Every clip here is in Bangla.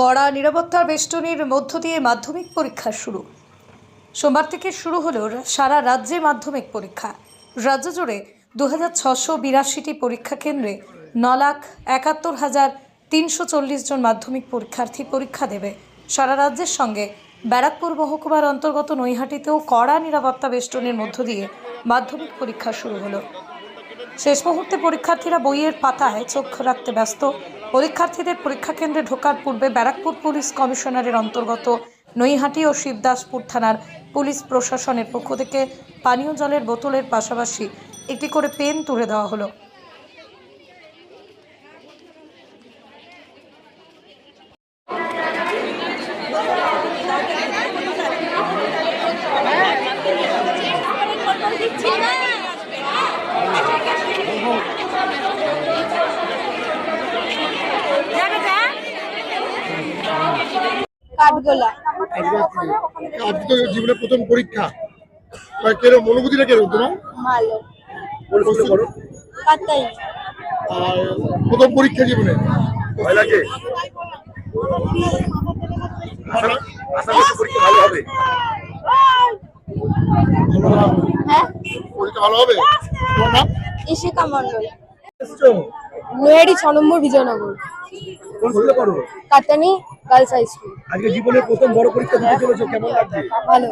কড়া নিরাপত্তার বেষ্টনীর মধ্য দিয়ে মাধ্যমিক পরীক্ষা শুরু। সোমবার থেকে শুরু হলো সারা রাজ্যে মাধ্যমিক পরীক্ষা। রাজ্য জুড়ে 2682টি পরীক্ষা কেন্দ্রে 9,71,340 জন মাধ্যমিক পরীক্ষার্থী পরীক্ষা দেবে। সারা রাজ্যের সঙ্গে ব্যারাকপুর মহকুমার অন্তর্গত নৈহাটিতেও কড়া নিরাপত্তা বেষ্টনীর মধ্য দিয়ে মাধ্যমিক পরীক্ষা শুরু হলো। শেষ মুহূর্তে পরীক্ষার্থীরা বইয়ের পাতায় চোখ রাখতে ব্যস্ত। পরীক্ষার্থীদের পরীক্ষা কেন্দ্রে ঢোকার পূর্বে ব্যারাকপুর পুলিশ কমিশনারের অন্তর্গত নৈহাটি ও শিবদাসপুর থানার পুলিশ প্রশাসনের পক্ষ থেকে পানীয় জলের বোতলের পাশাপাশি একটি করে পেন তুলে দেওয়া হলো। কাঠগোলা। আজকে তো জীবনের প্রথম পরীক্ষা, কেরম অনুভূতিটা কেরম তোমার? ভালো। কাতাই। আর প্রথম পরীক্ষা জীবনে ভয় লাগে? আশা করছি পরীক্ষা ভালো হবে। হ্যাঁ, পরীক্ষা ভালো হবে। তোমার নাম? ইশিকা মন্ডল। নৈহাটি 6 নম্বর বিজয়নগর। কোন স্কুলে পড়ো? Katani girls high school. আজকে জীবনের প্রথম বড় পরীক্ষা দিতে চলেছো, কেমন লাগছে? ভালো।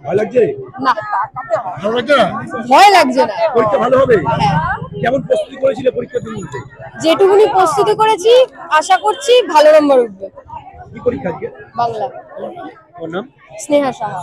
ভয় লাগছে? না, ভালো লাগছে না? ভয় লাগছে না। পরীক্ষা ভালো হবে? হ্যাঁ, কেমন প্রস্তুতি করেছিলে পরীক্ষার দিন? যেটুকুনি প্রস্তুতি করেছি আশা করছি ভালো নম্বর উঠবে। কি পরীক্ষা আজকে? বাংলা। তোমার নাম? স্নেহা সাহা।